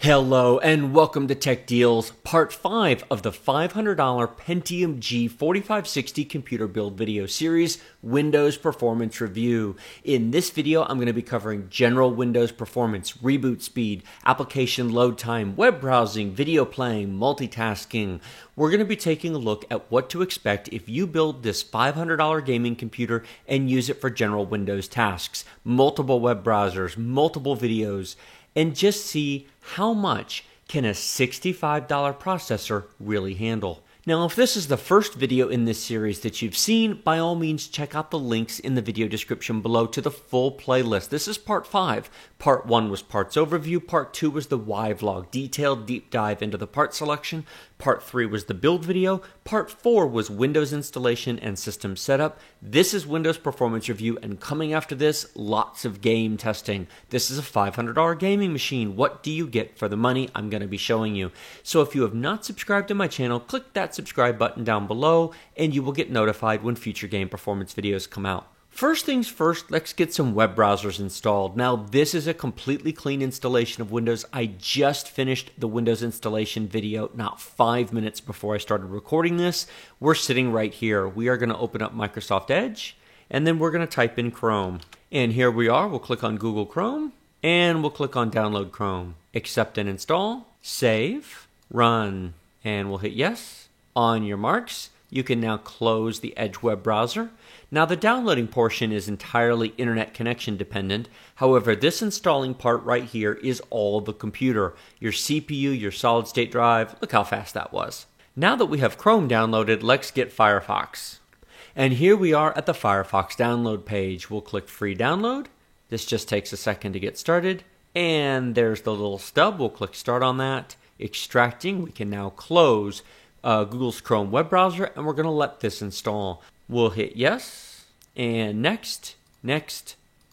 Hello and welcome to Tech Deals, part 5 of the $500 Pentium G 4560 computer build video series, Windows Performance Review. In this video, I'm going to be covering general Windows performance, reboot speed, application load time, web browsing, video playing, multitasking. We're going to be taking a look at what to expect if you build this $500 gaming computer and use it for general Windows tasks, multiple web browsers, multiple videos, and just see how much can a $65 processor really handle. Now, if this is the first video in this series that you've seen, by all means check out the links in the video description below to the full playlist. This is part 5. Part 1 was parts overview, part 2 was the Y vlog, detailed deep dive into the part selection, part 3 was the build video, part 4 was Windows installation and system setup. This is Windows Performance Review, and coming after this, lots of game testing. This is a $500 gaming machine. What do you get for the money? I'm going to be showing you. So if you have not subscribed to my channel, click that subscribe button down below and you will get notified when future game performance videos come out. First things first, let's get some web browsers installed. Now, this is a completely clean installation of Windows. I just finished the Windows installation video not 5 minutes before I started recording this. We're sitting right here. We are going to open up Microsoft Edge, and then we're going to type in Chrome. And here we are. We'll click on Google Chrome, and we'll click on Download Chrome. Accept and install, save, run, and we'll hit yes. On your marks, you can now close the Edge web browser. Now, the downloading portion is entirely internet connection dependent. However, this installing part right here is all the computer. Your CPU, your solid state drive. Look how fast that was. Now that we have Chrome downloaded, let's get Firefox. And here we are at the Firefox download page. We'll click free download. This just takes a second to get started. And there's the little stub. We'll click start on that. Extracting. We can now close Google's Chrome web browser, and we're going to let this install. We'll hit yes, and next,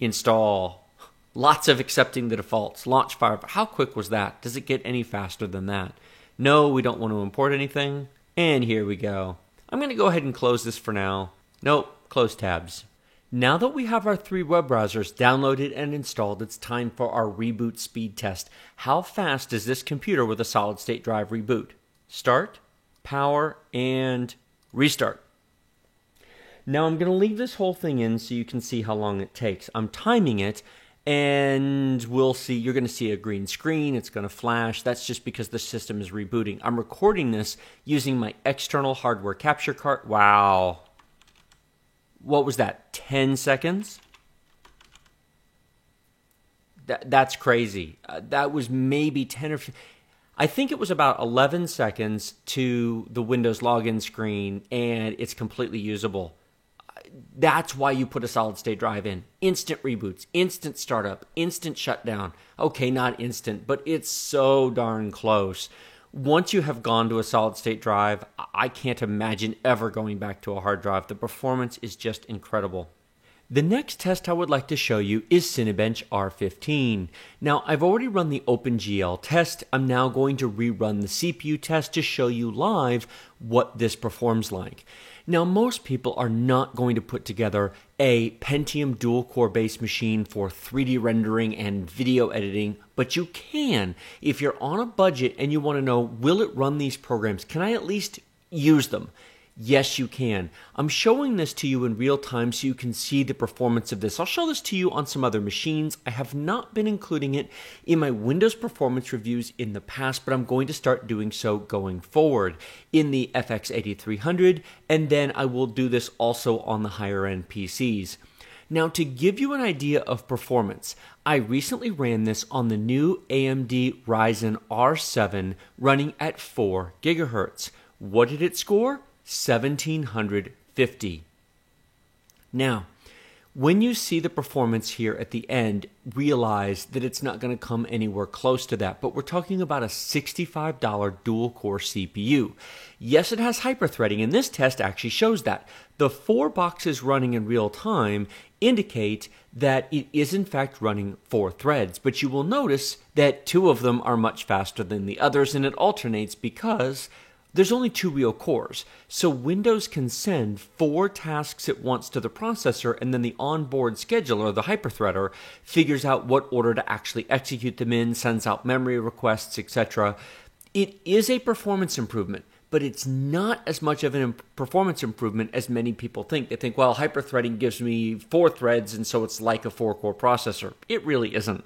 install. Lots of accepting the defaults. Launch Firefox. How quick was that? Does it get any faster than that? No, we don't want to import anything. And here we go. I'm going to go ahead and close this for now. Nope, close tabs. Now that we have our 3 web browsers downloaded and installed, it's time for our reboot speed test. How fast does this computer with a solid state drive reboot? Start, power, and restart. Now I'm going to leave this whole thing in so you can see how long it takes. I'm timing it, and we'll see. You're going to see a green screen. It's going to flash. That's just because the system is rebooting. I'm recording this using my external hardware capture card. Wow. What was that? 10 seconds? That's crazy. That was maybe 10 or 15. I think it was about 11 seconds to the Windows login screen, and it's completely usable. That's why you put a solid state drive in. Instant reboots, instant startup, instant shutdown. Okay, not instant, but it's so darn close. Once you have gone to a solid state drive, I can't imagine ever going back to a hard drive. The performance is just incredible. The next test I would like to show you is Cinebench R15. Now, I've already run the OpenGL test. I'm now going to rerun the CPU test to show you live what this performs like. Now, most people are not going to put together a Pentium dual-core based machine for 3D rendering and video editing, but you can. If you're on a budget and you want to know, will it run these programs? Can I at least use them? Yes, you can. I'm showing this to you in real time so you can see the performance of this. I'll show this to you on some other machines. I have not been including it in my Windows performance reviews in the past, but I'm going to start doing so going forward in the FX8300, and then I will do this also on the higher end PCs. Now, to give you an idea of performance, I recently ran this on the new AMD Ryzen R7 running at 4 gigahertz. What did it score? 1750. Now, when you see the performance here at the end, realize that it's not going to come anywhere close to that, but we're talking about a $65 dual-core CPU. Yes, it has hyperthreading, and this test actually shows that. The 4 boxes running in real time indicate that it is in fact running 4 threads, but you will notice that 2 of them are much faster than the others, and it alternates because there's only 2 real cores, so Windows can send 4 tasks at once to the processor, and then the onboard scheduler, the hyperthreader, figures out what order to actually execute them in, sends out memory requests, etc. It is a performance improvement, but it's not as much of a performance improvement as many people think. They think, well, hyperthreading gives me 4 threads, and so it's like a 4-core processor. It really isn't.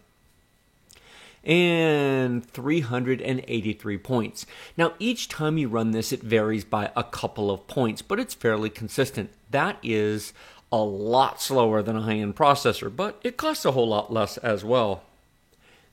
And 383 points. Now, each time you run this, it varies by a couple of points, but it's fairly consistent. That is a lot slower than a high-end processor, but it costs a whole lot less as well.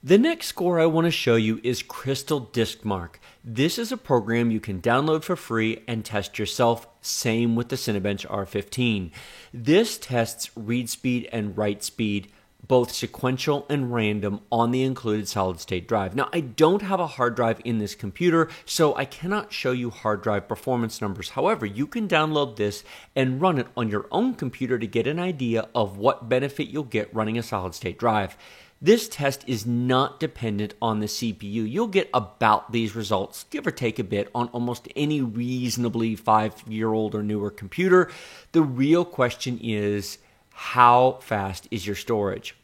The next score I want to show you is Crystal Disk Mark. This is a program you can download for free and test yourself. Same with the Cinebench R15. This tests read speed and write speed, both sequential and random, on the included solid-state drive. Now, I don't have a hard drive in this computer, so I cannot show you hard drive performance numbers. However, you can download this and run it on your own computer to get an idea of what benefit you'll get running a solid-state drive. This test is not dependent on the CPU. You'll get about these results, give or take a bit, on almost any reasonably 5-year-old or newer computer. The real question is, how fast is your storage?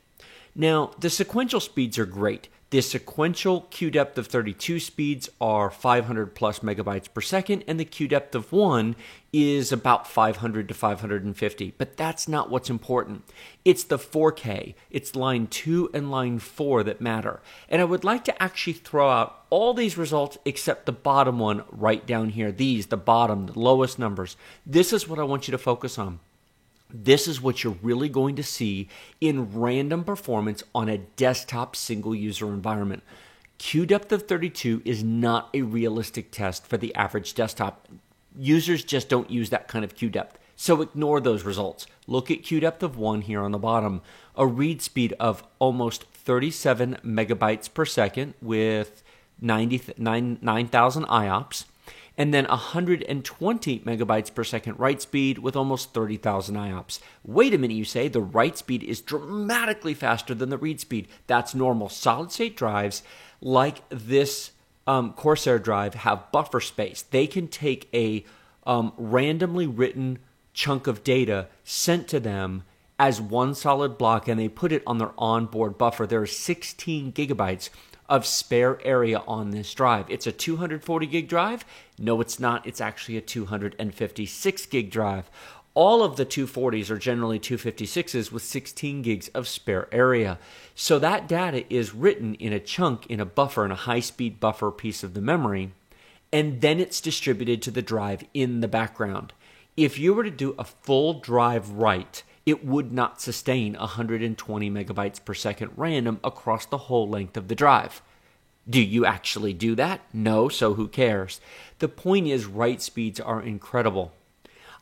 Now, the sequential speeds are great. The sequential queue depth of 32 speeds are 500 plus megabytes per second, and the queue depth of 1 is about 500 to 550. But that's not what's important. It's the 4K. It's line 2 and line 4 that matter. And I would like to actually throw out all these results except the bottom one right down here. These, the bottom, the lowest numbers. This is what I want you to focus on. This is what you're really going to see in random performance on a desktop single-user environment. Queue depth of 32 is not a realistic test for the average desktop. Users just don't use that kind of queue depth, so ignore those results. Look at queue depth of 1 here on the bottom, a read speed of almost 37 megabytes per second with 9,000 IOPS, and then 120 megabytes per second write speed with almost 30,000 IOPS. Wait a minute, you say, the write speed is dramatically faster than the read speed. That's normal. Solid-state drives, like this Corsair drive, have buffer space. They can take a randomly written chunk of data sent to them as one solid block, and they put it on their onboard buffer. There are 16 gigabytes of spare area on this drive. It's a 240 gig drive? No, it's not. It's actually a 256 gig drive. All of the 240s are generally 256s with 16 gigs of spare area. So that data is written in a chunk, in a buffer, in a high-speed buffer piece of the memory, and then it's distributed to the drive in the background. If you were to do a full drive write, it would not sustain 120 megabytes per second random across the whole length of the drive. Do you actually do that? No, so who cares? The point is, write speeds are incredible.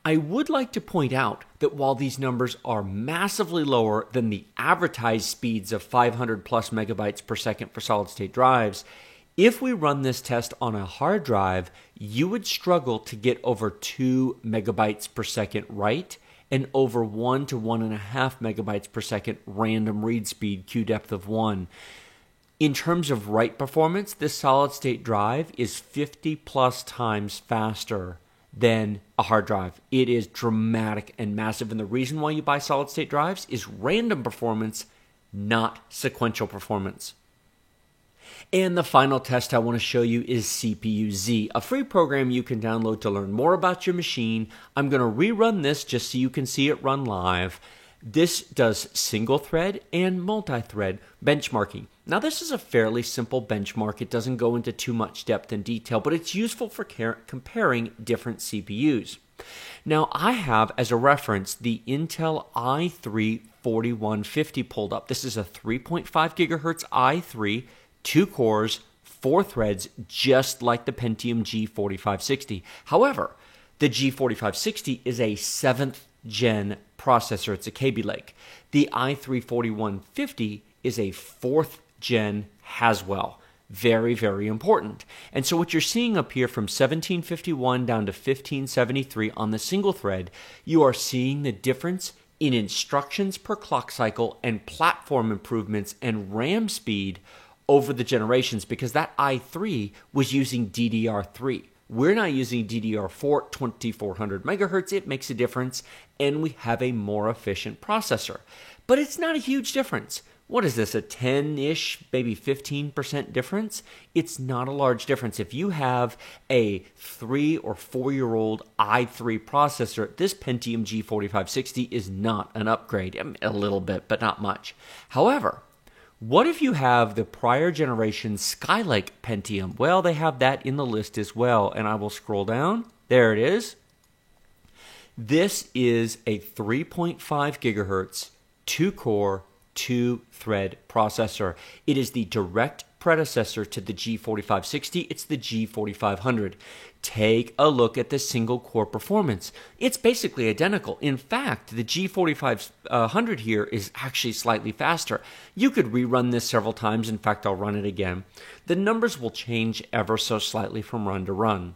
I would like to point out that while these numbers are massively lower than the advertised speeds of 500 plus megabytes per second for solid-state drives, if we run this test on a hard drive, you would struggle to get over 2 megabytes per second write and over 1 to 1.5 megabytes per second random read speed, queue depth of 1. In terms of write performance, this solid-state drive is 50 plus times faster than a hard drive. It is dramatic and massive, and the reason why you buy solid-state drives is random performance, not sequential performance. And the final test I want to show you is CPU-Z, a free program you can download to learn more about your machine. I'm going to rerun this just so you can see it run live. This does single-thread and multi-thread benchmarking. Now, this is a fairly simple benchmark. It doesn't go into too much depth and detail, but it's useful for comparing different CPUs. Now, I have as a reference the Intel i3 4150 pulled up. This is a 3.5 gigahertz i3, 2 cores, 4 threads, just like the Pentium G4560. However, the G4560 is a 7th gen processor. It's a Kaby Lake. The i3 4150 is a 4th gen Haswell. Very, very important. And so what you're seeing up here from 1751 down to 1573 on the single thread, you are seeing the difference in instructions per clock cycle and platform improvements and RAM speed over the generations, because that i3 was using DDR3, We're not using DDR4 2400 megahertz. It makes a difference, and we have a more efficient processor. But it's not a huge difference. What is this, a 10-ish, maybe 15% difference? It's not a large difference. If you have a 3 or 4-year-old i3 processor, this Pentium G4560 is not an upgrade. I mean, a little bit, but not much. However, what if you have the prior generation Skylake Pentium? Well, they have that in the list as well, and I will scroll down. There it is. This is a 3.5 gigahertz, 2-core, 2-thread processor. It is the direct predecessor to the G4560. It's the G4500. Take a look at the single core performance. It's basically identical. In fact, the G4500 here is actually slightly faster. You could rerun this several times. In fact, I'll run it again. The numbers will change ever so slightly from run to run.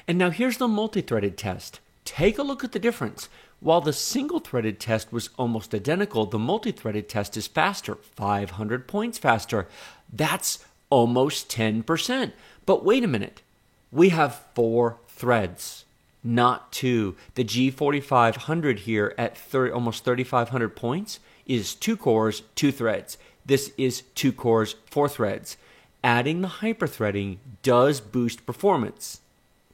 And now here's the multi-threaded test. Take a look at the difference. While the single-threaded test was almost identical, the multi-threaded test is faster, 500 points faster. That's almost 10%. But wait a minute. We have 4 threads, not 2. The G4500 here at almost 3,500 points is 2 cores, 2 threads. This is 2 cores, 4 threads. Adding the hyperthreading does boost performance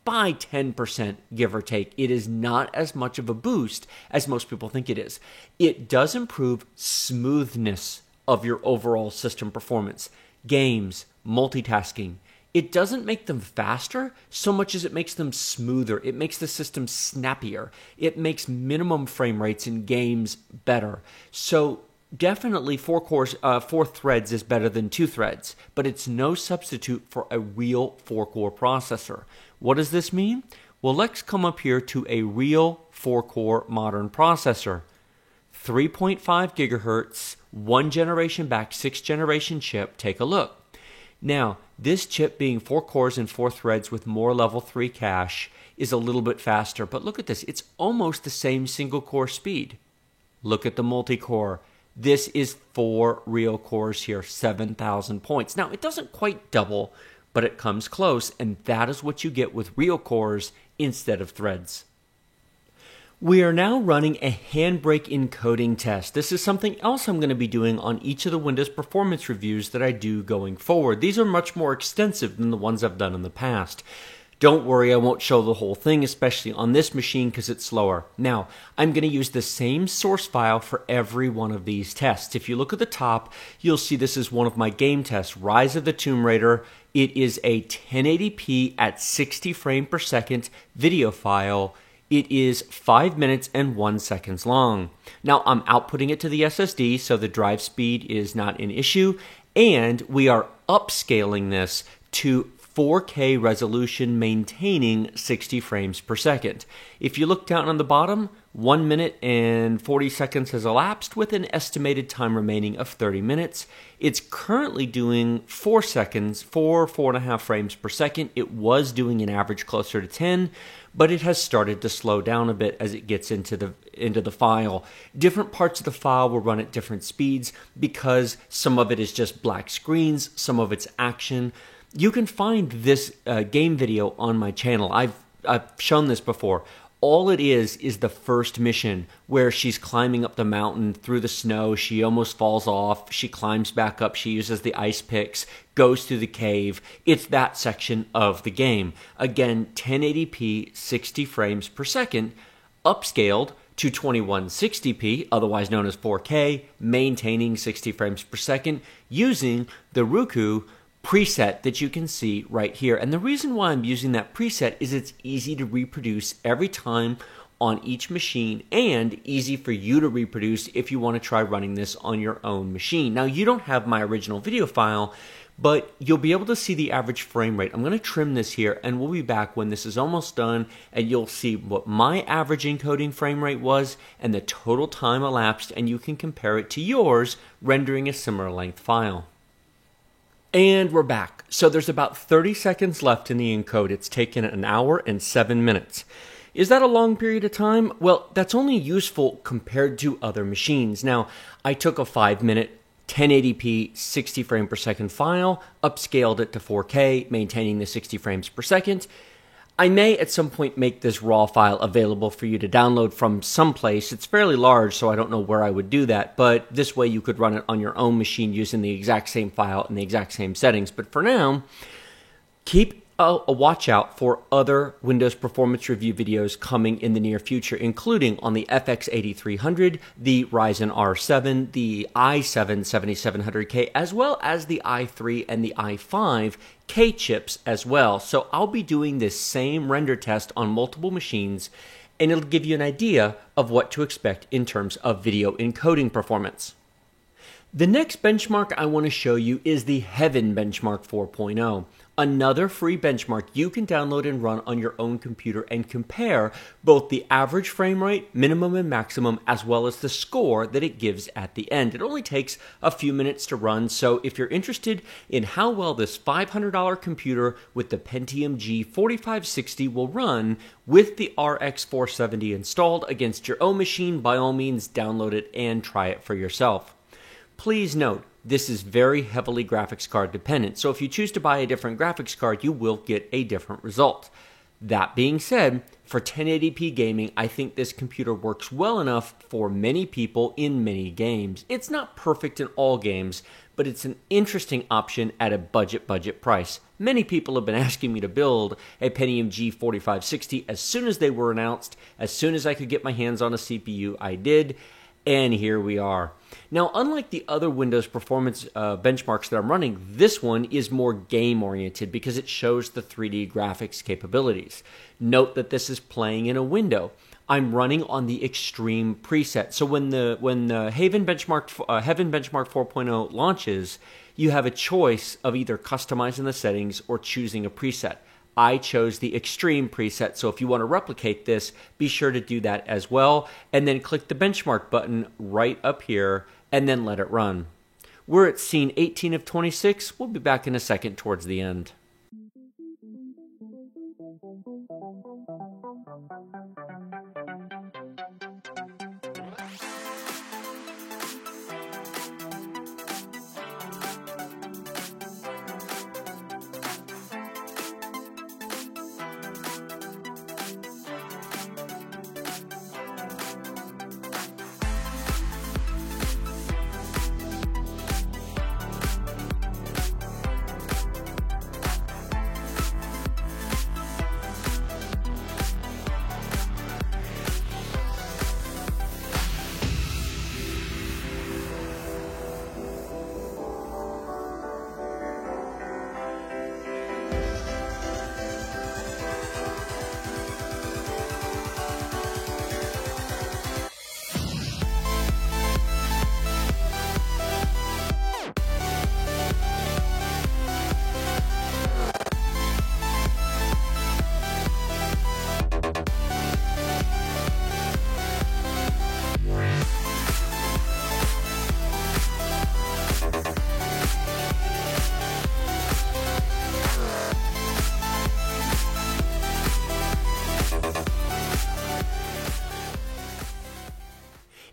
by 10%, give or take. It is not as much of a boost as most people think it is. It does improve smoothness of your overall system performance. Games, multitasking. It doesn't make them faster so much as it makes them smoother. It makes the system snappier. It makes minimum frame rates in games better. So definitely 4 threads is better than 2 threads, but it's no substitute for a real 4-core processor. What does this mean? Well, let's come up here to a real 4-core modern processor. 3.5 gigahertz, 1 generation back, 6th generation chip. Take a look. Now, this chip being 4 cores and 4 threads with more level 3 cache is a little bit faster, but look at this. It's almost the same single core speed. Look at the multi-core. This is 4 real cores here, 7,000 points. Now, it doesn't quite double, but it comes close, and that is what you get with real cores instead of threads. We are now running a handbrake encoding test. This is something else I'm going to be doing on each of the Windows performance reviews that I do going forward. These are much more extensive than the ones I've done in the past. Don't worry, I won't show the whole thing, especially on this machine because it's slower. Now, I'm going to use the same source file for every one of these tests. If you look at the top, you'll see this is one of my game tests, Rise of the Tomb Raider. It is a 1080p at 60 frames per second video file. It is 5 minutes and 1 second long. Now, I'm outputting it to the SSD, so the drive speed is not an issue, and we are upscaling this to 4K resolution, maintaining 60 frames per second. If you look down on the bottom, 1 minute and 40 seconds has elapsed with an estimated time remaining of 30 minutes. It's currently doing 4.5 frames per second. It was doing an average closer to 10, but it has started to slow down a bit as it gets into the file. Different parts of the file will run at different speeds because some of it is just black screens, some of it's action. You can find this game video on my channel. I've shown this before. All it is the first mission where she's climbing up the mountain through the snow. She almost falls off. She climbs back up. She uses the ice picks, goes through the cave. It's that section of the game. Again, 1080p, 60 frames per second, upscaled to 2160p, otherwise known as 4K, maintaining 60 frames per second, using the Roku preset that you can see right here. And the reason why I'm using that preset is it's easy to reproduce every time on each machine and easy for you to reproduce if you want to try running this on your own machine. Now, you don't have my original video file, but you'll be able to see the average frame rate. I'm going to trim this here, and we'll be back when this is almost done, and you'll see what my average encoding frame rate was and the total time elapsed, and you can compare it to yours, rendering a similar length file. And we're back. So there's about 30 seconds left in the encode. It's taken 1 hour and 7 minutes. Is that a long period of time? Well, that's only useful compared to other machines. Now, I took a 5-minute 1080p 60 frame per second file, upscaled it to 4K, maintaining the 60 frames per second. I may at some point make this raw file available for you to download from someplace. It's fairly large, so I don't know where I would do that, but this way you could run it on your own machine using the exact same file and the exact same settings. But for now, keep a watch out for other Windows performance review videos coming in the near future, including on the FX 8300, the Ryzen R7, the i7 7700K, as well as the i3 and the i5 K chips as well. So I'll be doing this same render test on multiple machines, and it'll give you an idea of what to expect in terms of video encoding performance. The next benchmark I want to show you is the Heaven Benchmark 4.0. Another free benchmark you can download and run on your own computer and compare both the average frame rate, minimum and maximum, as well as the score that it gives at the end. It only takes a few minutes to run, so if you're interested in how well this $500 computer with the Pentium G4560 will run with the RX 470 installed against your own machine, by all means download it and try it for yourself. Please note, this is very heavily graphics card dependent, so if you choose to buy a different graphics card, you will get a different result. That being said, for 1080p gaming, I think this computer works well enough for many people in many games. It's not perfect in all games, but it's an interesting option at a budget price. Many people have been asking me to build a Pentium G4560 as soon as they were announced. As soon as I could get my hands on a CPU, I did. And here we are. Now, unlike the other Windows performance benchmarks that I'm running, this one is more game-oriented because it shows the 3D graphics capabilities. Note that this is playing in a window. I'm running on the Extreme preset. So when the Heaven Benchmark 4.0 launches, you have a choice of either customizing the settings or choosing a preset. I chose the Extreme preset, so if you want to replicate this, be sure to do that as well, and then click the benchmark button right up here, and then let it run. We're at scene 18 of 26. We'll be back in a second towards the end.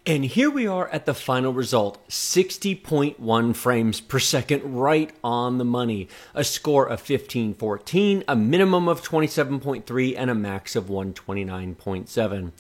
And here we are at the final result, 60.1 frames per second, right on the money. A score of 1514, a minimum of 27.3, and a max of 129.7.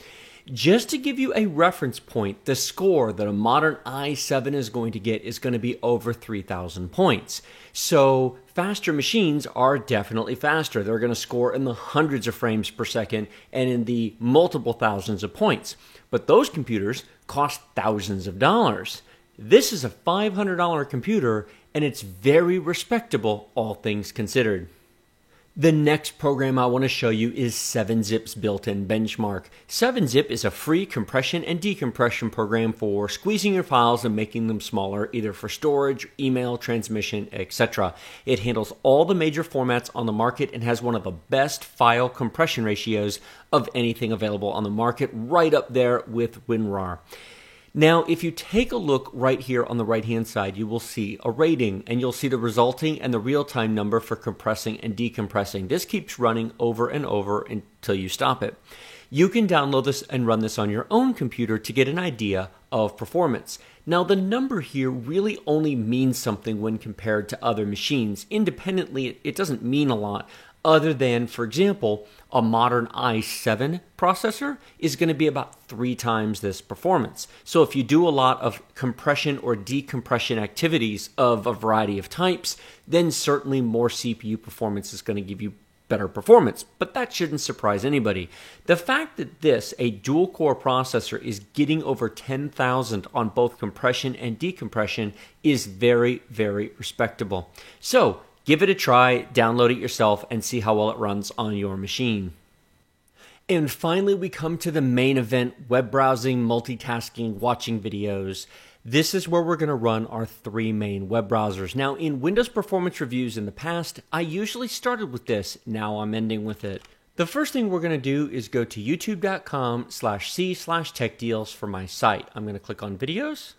Just to give you a reference point, the score that a modern i7 is going to get is going to be over 3,000 points. So faster machines are definitely faster. They're going to score in the hundreds of frames per second and in the multiple thousands of points. But those computers cost thousands of dollars. This is a $500 computer, and it's very respectable, all things considered. The next program I want to show you is 7-Zip's built-in benchmark. 7-Zip is a free compression and decompression program for squeezing your files and making them smaller, either for storage, email, transmission, etc. It handles all the major formats on the market and has one of the best file compression ratios of anything available on the market, right up there with WinRAR. Now, if you take a look right here on the right-hand side, you will see a rating, and you'll see the resulting and the real-time number for compressing and decompressing. This keeps running over and over until you stop it. You can download this and run this on your own computer to get an idea of performance. Now, the number here really only means something when compared to other machines. Independently, it doesn't mean a lot, other than, for example, a modern i7 processor is going to be about 3 times this performance. So if you do a lot of compression or decompression activities of a variety of types, then certainly more CPU performance is going to give you better performance, but that shouldn't surprise anybody. The fact that this, a dual-core processor, is getting over 10,000 on both compression and decompression is very, very respectable. So give it a try, download it yourself, and see how well it runs on your machine. And finally, we come to the main event: web browsing, multitasking, watching videos. This is where we're going to run our 3 main web browsers. Now, in Windows performance reviews in the past, I usually started with this. Now I'm ending with it. The first thing we're going to do is go to youtube.com/c/techdeals for my site. I'm going to click on videos.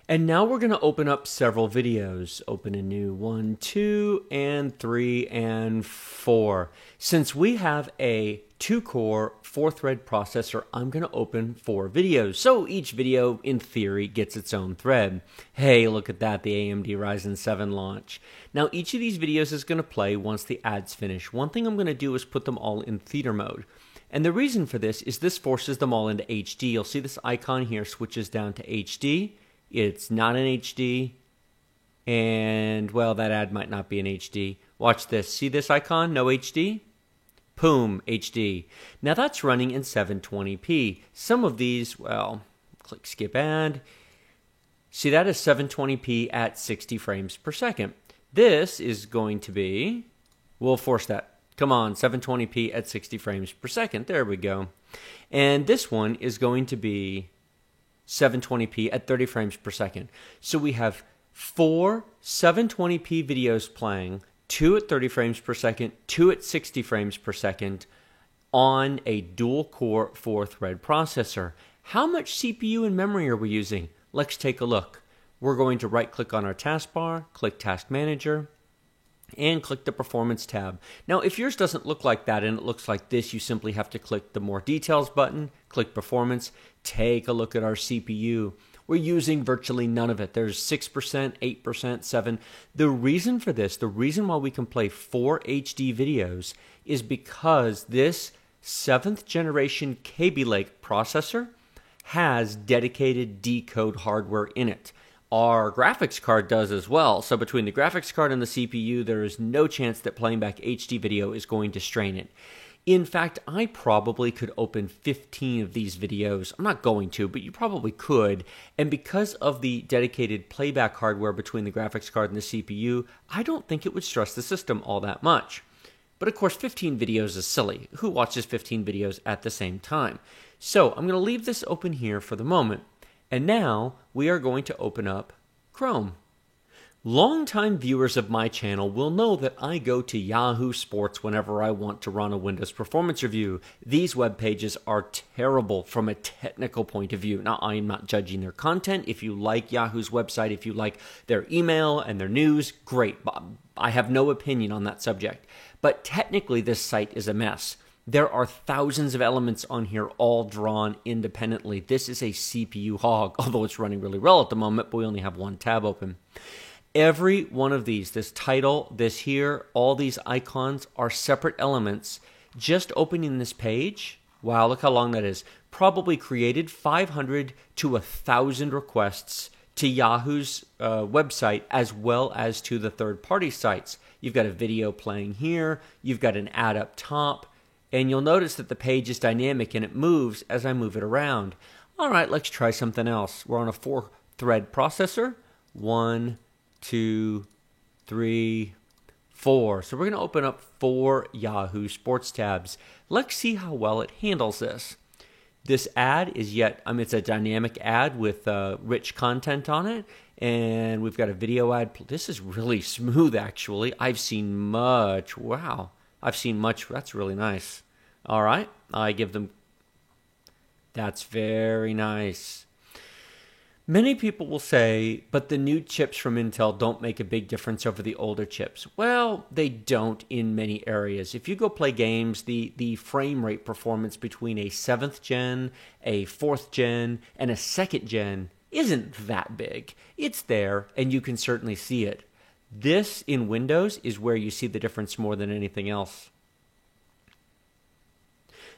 And now we're going to open up several videos. Open a new 1, 2, and 3, and 4. Since we have a 2-core, 4-thread processor, I'm going to open 4 videos. So each video, in theory, gets its own thread. Hey, look at that, the AMD Ryzen 7 launch. Now, each of these videos is going to play once the ads finish. One thing I'm going to do is put them all in theater mode. And the reason for this is this forces them all into HD. You'll see this icon here switches down to HD. It's not in HD, and, well, that ad might not be in HD. Watch this. See this icon? No HD? Boom, HD. Now that's running in 720p. Some of these, well, click skip ad. See, that is 720p at 60 frames per second. This is going to be, we'll force that. Come on, 720p at 60 frames per second. There we go. And this one is going to be 720p at 30 frames per second. So we have 4 720p videos playing, 2 at 30 frames per second, 2 at 60 frames per second on a dual-core 4-thread processor. How much CPU and memory are we using? Let's take a look. We're going to right-click on our taskbar, click Task Manager, and click the Performance tab. Now, if yours doesn't look like that and it looks like this, you simply have to click the More Details button, click Performance, take a look at our CPU. We're using virtually none of it. There's 6%, 8%, 7%. The reason for this, the reason why we can play 4 HD videos is because this 7th generation Kaby Lake processor has dedicated decode hardware in it. Our graphics card does as well. So between the graphics card and the CPU, there is no chance that playing back HD video is going to strain it. In fact, I probably could open 15 of these videos. I'm not going to, but you probably could. And because of the dedicated playback hardware between the graphics card and the CPU, I don't think it would stress the system all that much. But of course, 15 videos is silly. Who watches 15 videos at the same time? So I'm going to leave this open here for the moment. And now we are going to open up Chrome. Longtime viewers of my channel will know that I go to Yahoo Sports whenever I want to run a Windows performance review. These web pages are terrible from a technical point of view. Now, I am not judging their content. If you like Yahoo's website, if you like their email and their news, great. I have no opinion on that subject. But technically, this site is a mess. There are thousands of elements on here all drawn independently. This is a CPU hog, although it's running really well at the moment, but we only have one tab open. Every one of these, this title, this here, all these icons are separate elements. Just opening this page, wow, look how long that is, probably created 500 to 1,000 requests to Yahoo's website as well as to the third-party sites. You've got a video playing here, you've got an ad up top, and you'll notice that the page is dynamic and it moves as I move it around. All right, let's try something else. We're on a 4-thread processor. 1, 2, 3, 4. So we're going to open up 4 Yahoo Sports tabs. Let's see how well it handles this. This ad is it's a dynamic ad with rich content on it. And we've got a video ad. This is really smooth, actually. I've seen much. Wow. I've seen much. That's really nice. All right. I give them. That's very nice. Many people will say, but the new chips from Intel don't make a big difference over the older chips. Well, they don't in many areas. If you go play games, the frame rate performance between a 7th gen, a 4th gen, and a 2nd gen isn't that big. It's there, and you can certainly see it. This in Windows is where you see the difference more than anything else.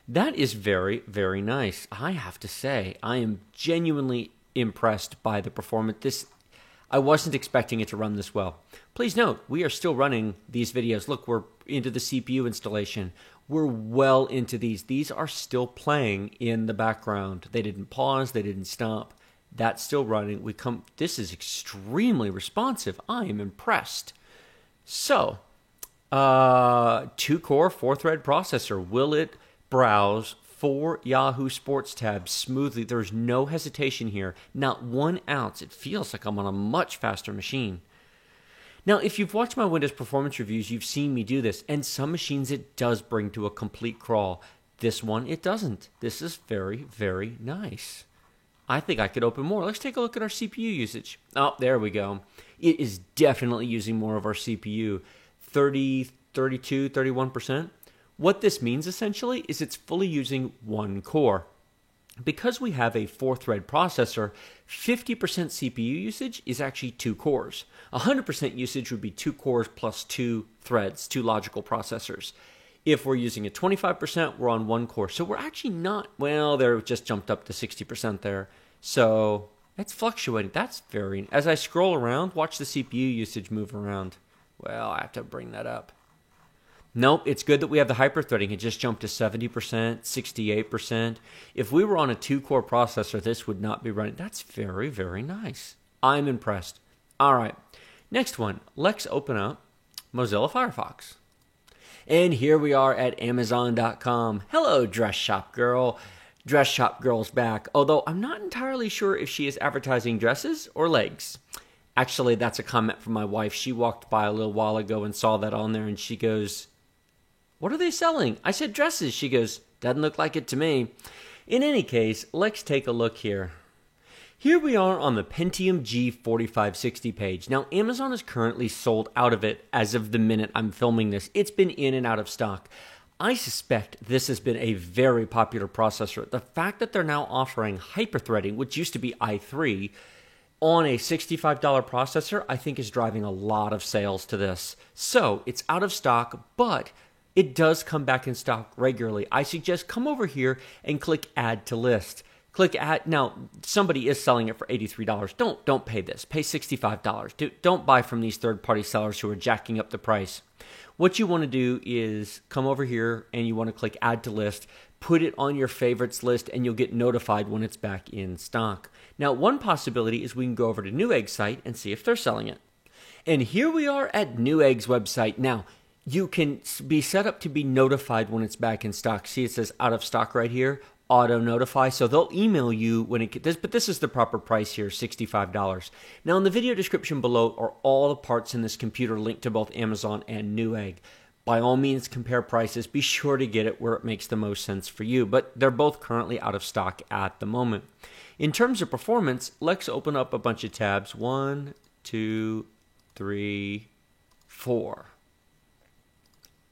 That is very, very nice. I have to say, I am genuinely impressed by the performance. I wasn't expecting it to run this well. Please note, we are still running these videos. Look, we're into the CPU installation. We're well into these. These are still playing in the background. They didn't pause. They didn't stop. That's still running. This is extremely responsive. I am impressed. So, 2-core, 4-thread processor. Will it browse 4 Yahoo Sports tabs smoothly? There's no hesitation here. Not 1 ounce. It feels like I'm on a much faster machine. Now, if you've watched my Windows performance reviews, you've seen me do this. And some machines it does bring to a complete crawl. This one, it doesn't. This is very, very nice. I think I could open more. Let's take a look at our CPU usage. Oh, there we go. It is definitely using more of our CPU. 30, 32, 31%. What this means essentially is it's fully using 1 core. Because we have a 4-thread processor, 50% CPU usage is actually 2 cores. 100% usage would be 2 cores plus 2 threads, 2 logical processors. If we're using a 25%, we're on 1 core. So we're actually not, well, they're just jumped up to 60% there. So it's fluctuating. That's very, as I scroll around, watch the CPU usage move around. Well, I have to bring that up. Nope, it's good that we have the hyperthreading. It just jumped to 70%, 68%. If we were on a 2-core processor, this would not be running. That's very, very nice. I'm impressed. All right, next one. Let's open up Mozilla Firefox. And here we are at Amazon.com. Hello, Dress Shop Girl. Dress Shop Girl's back, although I'm not entirely sure if she is advertising dresses or legs. Actually, that's a comment from my wife. She walked by a little while ago and saw that on there, and she goes, "What are they selling?" I said, "Dresses." She goes, "Doesn't look like it to me." In any case, let's take a look here. Here we are on the Pentium G4560 page. Now, Amazon is currently sold out of it as of the minute I'm filming this. It's been in and out of stock. I suspect this has been a very popular processor. The fact that they're now offering hyperthreading, which used to be i3, on a $65 processor, I think is driving a lot of sales to this. So, it's out of stock, but it does come back in stock regularly. I suggest come over here and click Add to List. Click Add. Now, somebody is selling it for $83. Don't pay this. Pay $65. Don't buy from these third-party sellers who are jacking up the price. What you want to do is come over here and you want to click Add to List, put it on your favorites list, and you'll get notified when it's back in stock. Now, one possibility is we can go over to Newegg's site and see if they're selling it. And here we are at Newegg's website. Now, you can be set up to be notified when it's back in stock. See, it says out of stock right here. Auto notify, so they'll email you when it gets, but this is the proper price here, $65. Now in the video description below are all the parts in this computer linked to both Amazon and Newegg. By all means, compare prices. Be sure to get it where it makes the most sense for you, but they're both currently out of stock at the moment. In terms of performance, let's open up a bunch of tabs. 1, 2, 3, 4.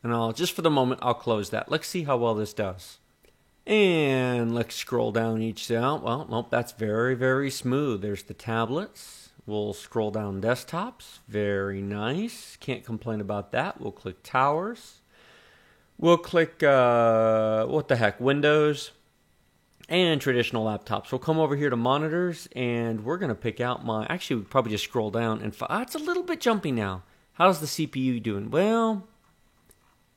And just for the moment, I'll close that. Let's see how well this does. And let's scroll down each cell. Well, nope, that's very, very smooth. There's the tablets. We'll scroll down desktops. Very nice. Can't complain about that. We'll click towers. We'll click, Windows and traditional laptops. We'll come over here to monitors, and we're going to pick out actually, we'd probably just scroll down. And it's a little bit jumpy now. How's the CPU doing? Well,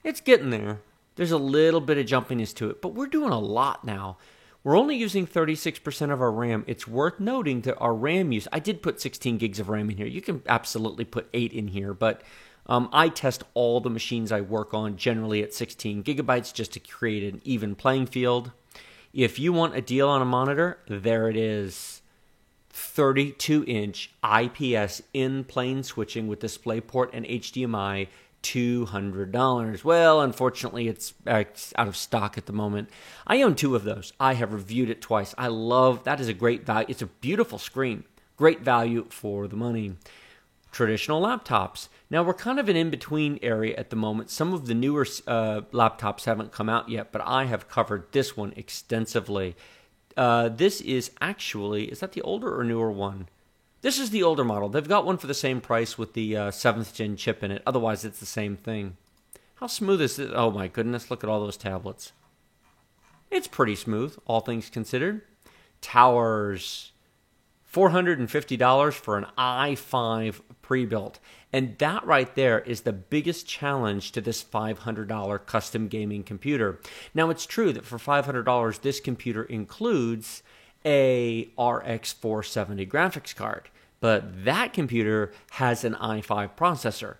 it's getting there. There's a little bit of jumpiness to it, but we're doing a lot now. We're only using 36% of our RAM. It's worth noting that our RAM use, I did put 16 gigs of RAM in here. You can absolutely put 8 in here, but I test all the machines I work on generally at 16 gigabytes just to create an even playing field. If you want a deal on a monitor, there it is. 32-inch IPS in-plane switching with DisplayPort and HDMI, $200. Well, unfortunately, it's out of stock at the moment. I own 2 of those. I have reviewed it twice. I love that. Is a great value. It's a beautiful screen. Great value for the money. Traditional laptops. Now, we're kind of an in-between area at the moment. Some of the newer laptops haven't come out yet, but I have covered this one extensively. This is actually, is that the older or newer one? This is the older model. They've got one for the same price with the 7th gen chip in it. Otherwise, it's the same thing. How smooth is it? Oh my goodness, look at all those tablets. It's pretty smooth, all things considered. Towers, $450 for an i5 pre-built. And that right there is the biggest challenge to this $500 custom gaming computer. Now, it's true that for $500, this computer includes a RX 470 graphics card, but that computer has an i5 processor.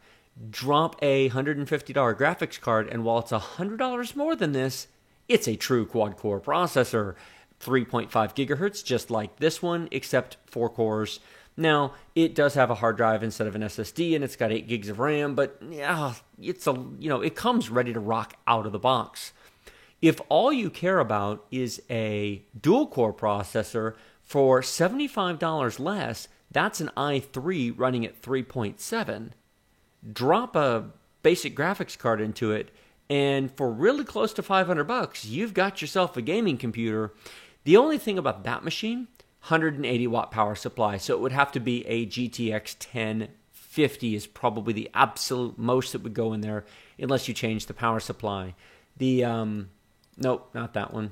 Drop a $150 graphics card, and while it's $100 more than this, it's a true quad-core processor. 3.5 gigahertz, just like this one, except 4 cores. Now, it does have a hard drive instead of an SSD, and it's got 8 gigs of RAM, but yeah, it comes ready to rock out of the box. If all you care about is a dual-core processor for $75 less, that's an i3 running at 3.7. Drop a basic graphics card into it, and for really close to $500, you've got yourself a gaming computer. The only thing about that machine, 180 watt power supply, so it would have to be a GTX 1050 is probably the absolute most that would go in there, unless you change the power supply. Nope, not that one.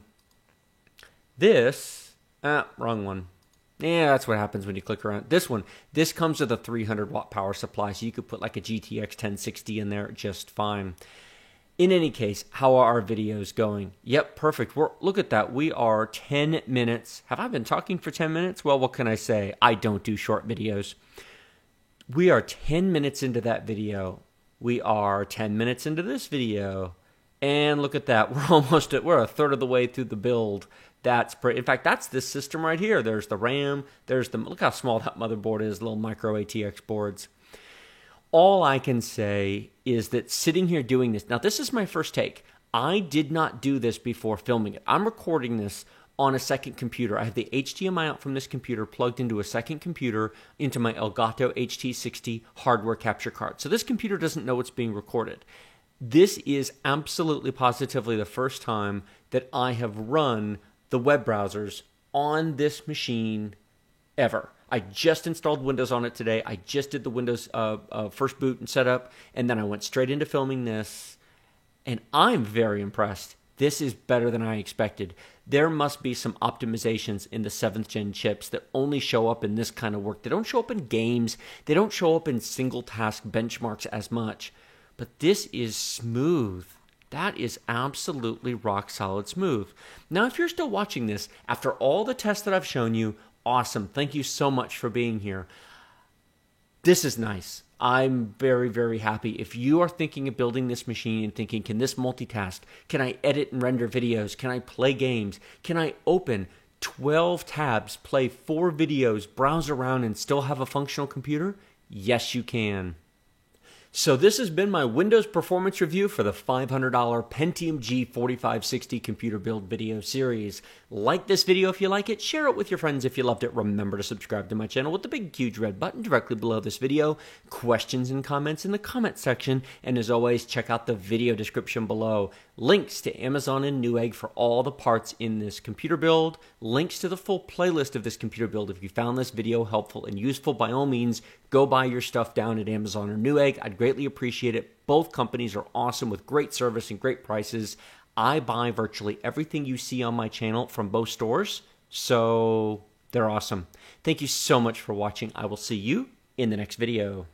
This, wrong one. Yeah, that's what happens when you click around. This comes with a 300 watt power supply, so you could put like a GTX 1060 in there just fine. In any case, how are our videos going? Yep, perfect. Look at that. We are 10 minutes. Have I been talking for 10 minutes? Well, what can I say? I don't do short videos. We are 10 minutes into that video. We are 10 minutes into this video. And look at that. We're a third of the way through the build. In fact, that's this system right here. There's the RAM. Look how small that motherboard is, little micro ATX boards. All I can say is that sitting here doing this, now this is my first take. I did not do this before filming it. I'm recording this on a second computer. I have the HDMI out from this computer plugged into a second computer into my Elgato HT60 hardware capture card. So this computer doesn't know what's being recorded. This is absolutely positively the first time that I have run the web browsers on this machine ever. I just installed Windows on it today. I just did the Windows first boot and setup, and then I went straight into filming this, and I'm very impressed. This is better than I expected. There must be some optimizations in the 7th gen chips that only show up in this kind of work. They don't show up in games. They don't show up in single task benchmarks as much, but this is smooth. That is absolutely rock solid smooth. Now, if you're still watching this after all the tests that I've shown you, awesome. Thank you so much for being here. This is nice. I'm very, very happy. If you are thinking of building this machine and thinking, can this multitask? Can I edit and render videos? Can I play games? Can I open 12 tabs, play 4 videos, browse around, and still have a functional computer? Yes, you can. So this has been my Windows performance review for the $500 Pentium G4560 computer build video series. Like this video if you like it, share it with your friends if you loved it. Remember to subscribe to my channel with the big huge red button directly below this video. Questions and comments in the comment section, and as always, check out the video description below. Links to Amazon and Newegg for all the parts in this computer build. Links to the full playlist of this computer build. If you found this video helpful and useful, by all means, go buy your stuff down at Amazon or Newegg. I'd greatly appreciate it. Both companies are awesome with great service and great prices. I buy virtually everything you see on my channel from both stores, so they're awesome. Thank you so much for watching. I will see you in the next video.